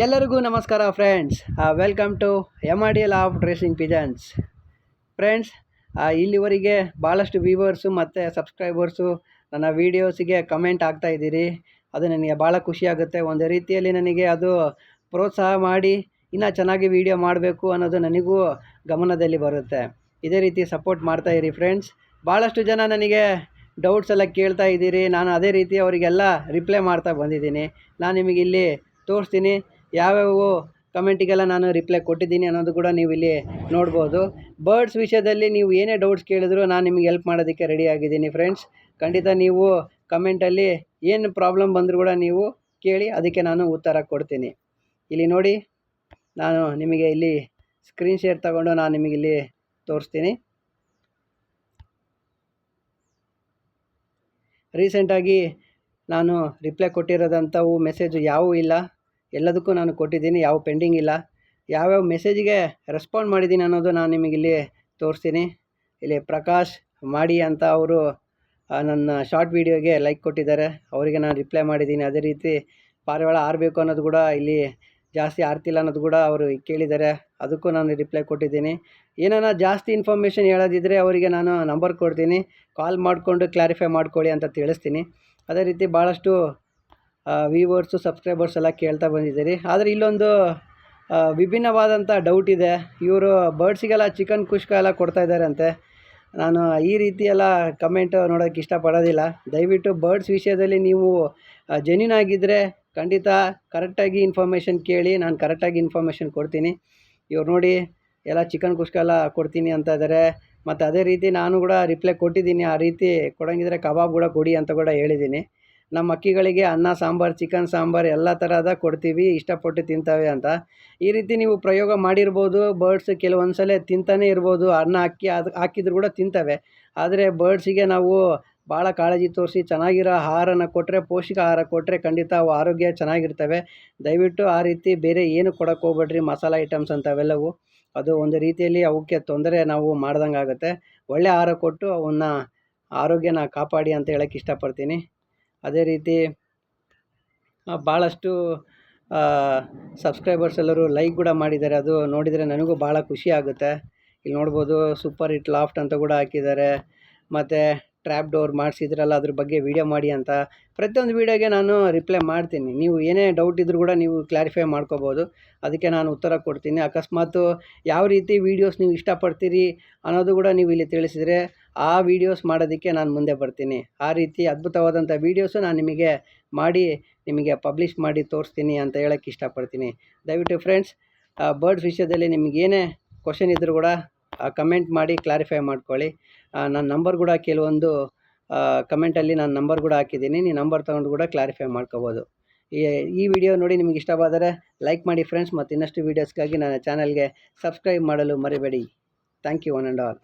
ಎಲ್ಲರಿಗೂ ನಮಸ್ಕಾರ friends. Welcome to MRDL of dressing pigeons. Friends, ಇಲ್ಲಿವರೆಗೆ ಭಾಳಷ್ಟು ವ್ಯೂವರ್ಸು ಮತ್ತು ಸಬ್ಸ್ಕ್ರೈಬರ್ಸು ನನ್ನ ವೀಡಿಯೋಸಿಗೆ ಕಮೆಂಟ್ ಆಗ್ತಾಯಿದ್ದೀರಿ. ಅದು ನನಗೆ ಭಾಳ ಖುಷಿಯಾಗುತ್ತೆ. ಒಂದು ರೀತಿಯಲ್ಲಿ ನನಗೆ ಅದು ಪ್ರೋತ್ಸಾಹ ಮಾಡಿ ಇನ್ನೂ ಚೆನ್ನಾಗಿ ವೀಡಿಯೋ ಮಾಡಬೇಕು ಅನ್ನೋದು ನನಗೂ ಗಮನದಲ್ಲಿ ಬರುತ್ತೆ. ಇದೇ ರೀತಿ ಸಪೋರ್ಟ್ ಮಾಡ್ತಾಯಿರಿ ಫ್ರೆಂಡ್ಸ್. ಭಾಳಷ್ಟು ಜನ ನನಗೆ ಡೌಟ್ಸ್ ಎಲ್ಲ ಕೇಳ್ತಾ ಇದ್ದೀರಿ. ನಾನು ಅದೇ ರೀತಿ ಅವರಿಗೆಲ್ಲ ರಿಪ್ಲೈ ಮಾಡ್ತಾ ಬಂದಿದ್ದೀನಿ. ನಾನು ನಿಮಗೆ ಇಲ್ಲಿ ತೋರಿಸ್ತೀನಿ ಯಾವ್ಯಾವ ಕಮೆಂಟಿಗೆಲ್ಲ ನಾನು ರಿಪ್ಲೈ ಕೊಟ್ಟಿದ್ದೀನಿ ಅನ್ನೋದು ಕೂಡ ನೀವು ಇಲ್ಲಿ ನೋಡ್ಬೋದು. ಬರ್ಡ್ಸ್ ವಿಷಯದಲ್ಲಿ ನೀವು ಏನೇ ಡೌಟ್ಸ್ ಕೇಳಿದ್ರು ನಾನು ನಿಮಗೆ ಹೆಲ್ಪ್ ಮಾಡೋದಕ್ಕೆ ರೆಡಿ ಆಗಿದ್ದೀನಿ ಫ್ರೆಂಡ್ಸ್. ಖಂಡಿತ ನೀವು ಕಮೆಂಟಲ್ಲಿ ಏನು ಪ್ರಾಬ್ಲಮ್ ಬಂದರೂ ಕೂಡ ನೀವು ಕೇಳಿ, ಅದಕ್ಕೆ ನಾನು ಉತ್ತರ ಕೊಡ್ತೀನಿ. ಇಲ್ಲಿ ನೋಡಿ, ನಾನು ನಿಮಗೆ ಇಲ್ಲಿ ಸ್ಕ್ರೀನ್ ಶೇರ್ ತಗೊಂಡು ನಾನು ನಿಮಗಿಲ್ಲಿ ತೋರಿಸ್ತೀನಿ. ರೀಸೆಂಟಾಗಿ ನಾನು ರಿಪ್ಲೈ ಕೊಟ್ಟಿರೋದಂಥವು ಮೆಸೇಜು ಯಾವುವೂ ಇಲ್ಲ. ಎಲ್ಲದಕ್ಕೂ ನಾನು ಕೊಟ್ಟಿದ್ದೀನಿ, ಯಾವ ಪೆಂಡಿಂಗ್ ಇಲ್ಲ. ಯಾವ್ಯಾವ ಮೆಸೇಜಿಗೆ ರೆಸ್ಪಾಂಡ್ ಮಾಡಿದ್ದೀನಿ ಅನ್ನೋದು ನಾನು ನಿಮಗಿಲ್ಲಿ ತೋರಿಸ್ತೀನಿ. ಇಲ್ಲಿ ಪ್ರಕಾಶ್ ಮಾಡಿ ಅಂತ ಅವರು ನನ್ನ ಶಾರ್ಟ್ ವೀಡಿಯೋಗೆ ಲೈಕ್ ಕೊಟ್ಟಿದ್ದಾರೆ, ಅವರಿಗೆ ನಾನು ರಿಪ್ಲೈ ಮಾಡಿದ್ದೀನಿ. ಅದೇ ರೀತಿ ಪಾರಿವಾಳ ಆರಬೇಕು ಅನ್ನೋದು ಕೂಡ ಇಲ್ಲಿ ಜಾಸ್ತಿ ಆರ್ತಿಲ್ಲ ಅನ್ನೋದು ಕೂಡ ಅವರು ಕೇಳಿದ್ದಾರೆ, ಅದಕ್ಕೂ ನಾನು ರಿಪ್ಲೈ ಕೊಟ್ಟಿದ್ದೀನಿ. ಏನಾನ ಜಾಸ್ತಿ ಇನ್ಫಾರ್ಮೇಷನ್ ಹೇಳೋದಿದ್ದರೆ ಅವರಿಗೆ ನಾನು ನಂಬರ್ ಕೊಡ್ತೀನಿ, ಕಾಲ್ ಮಾಡಿಕೊಂಡು ಕ್ಲಾರಿಫೈ ಮಾಡ್ಕೊಳ್ಳಿ ಅಂತ ತಿಳಿಸ್ತೀನಿ. ಅದೇ ರೀತಿ ಭಾಳಷ್ಟು ವ್ಯೂವರ್ಸು ಸಬ್ಸ್ಕ್ರೈಬರ್ಸ್ ಎಲ್ಲ ಕೇಳ್ತಾ ಬಂದಿದ್ದೀರಿ. ಆದರೆ ಇಲ್ಲೊಂದು ವಿಭಿನ್ನವಾದಂಥ ಡೌಟ್ ಇದೆ. ಇವರು ಬರ್ಡ್ಸಿಗೆಲ್ಲ ಚಿಕನ್ ಕುಷ್ಕ ಎಲ್ಲ ಕೊಡ್ತಾಯಿದ್ದಾರೆ ಅಂತೆ. ನಾನು ಈ ರೀತಿ ಎಲ್ಲ ಕಮೆಂಟ್ ನೋಡೋಕ್ಕೆ ಇಷ್ಟಪಡೋದಿಲ್ಲ. ದಯವಿಟ್ಟು ಬರ್ಡ್ಸ್ ವಿಷಯದಲ್ಲಿ ನೀವು ಜೆನ್ಯೂನ್ ಆಗಿದ್ದರೆ ಖಂಡಿತ ಕರೆಕ್ಟಾಗಿ ಇನ್ಫಾರ್ಮೇಷನ್ ಕೇಳಿ, ನಾನು ಕರೆಕ್ಟಾಗಿ ಇನ್ಫಾರ್ಮೇಷನ್ ಕೊಡ್ತೀನಿ. ಇವ್ರು ನೋಡಿ ಎಲ್ಲ ಚಿಕನ್ ಕುಷ್ಕ ಎಲ್ಲ ಕೊಡ್ತೀನಿ ಅಂತ ಇದ್ದಾರೆ. ಮತ್ತು ಅದೇ ರೀತಿ ನಾನು ಕೂಡ ರಿಪ್ಲೈ ಕೊಟ್ಟಿದ್ದೀನಿ, ಆ ರೀತಿ ಕೊಡೋಂಗಿದ್ರೆ ಕಬಾಬ್ ಕೂಡ ಕೊಡಿ ಅಂತ ಕೂಡ ಹೇಳಿದ್ದೀನಿ. ನಮ್ಮ ಹಕ್ಕಿಗಳಿಗೆ ಅನ್ನ ಸಾಂಬಾರು, ಚಿಕನ್ ಸಾಂಬಾರು ಎಲ್ಲ ಥರದ ಕೊಡ್ತೀವಿ, ಇಷ್ಟಪಟ್ಟು ತಿಂತವೆ ಅಂತ. ಈ ರೀತಿ ನೀವು ಪ್ರಯೋಗ ಮಾಡಿರ್ಬೋದು. ಬರ್ಡ್ಸ್ ಕೆಲವೊಂದು ಸಲ ತಿಂತಾನೇ ಇರ್ಬೋದು, ಅನ್ನ ಅಕ್ಕಿ ಅದು ಹಾಕಿದ್ರು ಕೂಡ ತಿಂತವೆ. ಆದರೆ ಬರ್ಡ್ಸಿಗೆ ನಾವು ಭಾಳ ಕಾಳಜಿ ತೋರಿಸಿ ಚೆನ್ನಾಗಿರೋ ಆಹಾರನ ಕೊಟ್ಟರೆ, ಪೌಷ್ಟಿಕ ಆಹಾರ ಕೊಟ್ಟರೆ ಖಂಡಿತ ಅವು ಆರೋಗ್ಯ ಚೆನ್ನಾಗಿರ್ತವೆ. ದಯವಿಟ್ಟು ಆ ರೀತಿ ಬೇರೆ ಏನು ಕೊಡೋಕ್ಕೆ ಹೋಗ್ಬೇಡ್ರಿ, ಮಸಾಲೆ ಐಟಮ್ಸ್ ಅಂಥವೆಲ್ಲವು. ಅದು ಒಂದು ರೀತಿಯಲ್ಲಿ ಅವಕ್ಕೆ ತೊಂದರೆ ನಾವು ಮಾಡ್ದಂಗೆ ಆಗುತ್ತೆ. ಒಳ್ಳೆ ಆಹಾರ ಕೊಟ್ಟು ಅವನ್ನ ಆರೋಗ್ಯನ ಕಾಪಾಡಿ ಅಂತ ಹೇಳೋಕ್ಕೆ ಇಷ್ಟಪಡ್ತೀನಿ. ಅದೇ ರೀತಿ ಭಾಳಷ್ಟು ಸಬ್ಸ್ಕ್ರೈಬರ್ಸ್ ಎಲ್ಲರೂ ಲೈಕ್ ಕೂಡ ಮಾಡಿದ್ದಾರೆ. ಅದು ನೋಡಿದರೆ ನನಗೂ ಭಾಳ ಖುಷಿ ಆಗುತ್ತೆ. ಇಲ್ಲಿ ನೋಡ್ಬೋದು, ಸೂಪರ್ ಹಿಟ್ ಲಾಫ್ಟ್ ಅಂತ ಕೂಡ ಹಾಕಿದ್ದಾರೆ. ಮತ್ತು ಟ್ರ್ಯಾಪ್ ಡೋರ್ ಮಾಡಿಸಿದ್ರಲ್ಲ, ಅದ್ರ ಬಗ್ಗೆ ವೀಡಿಯೋ ಮಾಡಿ ಅಂತ. ಪ್ರತಿಯೊಂದು ವೀಡಿಯೋಗೆ ನಾನು ರಿಪ್ಲೈ ಮಾಡ್ತೀನಿ. ನೀವು ಏನೇ ಡೌಟ್ ಇದ್ದರೂ ಕೂಡ ನೀವು ಕ್ಲಾರಿಫೈ ಮಾಡ್ಕೋಬೋದು, ಅದಕ್ಕೆ ನಾನು ಉತ್ತರ ಕೊಡ್ತೀನಿ. ಅಕಸ್ಮಾತು ಯಾವ ರೀತಿ ವೀಡಿಯೋಸ್ ನೀವು ಇಷ್ಟಪಡ್ತೀರಿ ಅನ್ನೋದು ಕೂಡ ನೀವು ಇಲ್ಲಿ ತಿಳಿಸಿದರೆ ಆ ವೀಡಿಯೋಸ್ ಮಾಡೋದಕ್ಕೆ ನಾನು ಮುಂದೆ ಬರ್ತೀನಿ. ಆ ರೀತಿ ಅದ್ಭುತವಾದಂಥ ವೀಡಿಯೋಸು ನಾನು ನಿಮಗೆ ಮಾಡಿ ನಿಮಗೆ ಪಬ್ಲಿಷ್ ಮಾಡಿ ತೋರಿಸ್ತೀನಿ ಅಂತ ಹೇಳೋಕ್ಕೆ ಇಷ್ಟಪಡ್ತೀನಿ. ದಯವಿಟ್ಟು ಫ್ರೆಂಡ್ಸ್, ಬರ್ಡ್ಸ್ ವಿಷಯದಲ್ಲಿ ನಿಮಗೇನೇ ಕ್ವಶನ್ ಇದ್ದರೂ ಕೂಡ ಕಮೆಂಟ್ ಮಾಡಿ ಕ್ಲಾರಿಫೈ ಮಾಡ್ಕೊಳ್ಳಿ. ನನ್ನ ನಂಬರ್ ಕೂಡ ಕೆಲವೊಂದು ಕಮೆಂಟಲ್ಲಿ ನಾನು ನಂಬರ್ ಕೂಡ ಹಾಕಿದ್ದೀನಿ, ನೀವು ನಂಬರ್ ತೊಗೊಂಡು ಕೂಡ ಕ್ಲಾರಿಫೈ ಮಾಡ್ಕೋಬೋದು. ಈ ವಿಡಿಯೋ ನೋಡಿ ನಿಮಗೆ ಇಷ್ಟವಾದರೆ ಲೈಕ್ ಮಾಡಿ ಫ್ರೆಂಡ್ಸ್, ಮತ್ತು ಇನ್ನಷ್ಟು ವೀಡಿಯೋಸ್ಗಾಗಿ ನನ್ನ ಚಾನಲ್ಗೆ ಸಬ್ಸ್ಕ್ರೈಬ್ ಮಾಡಲು ಮರಿಬೇಡಿ. Thank you one and all.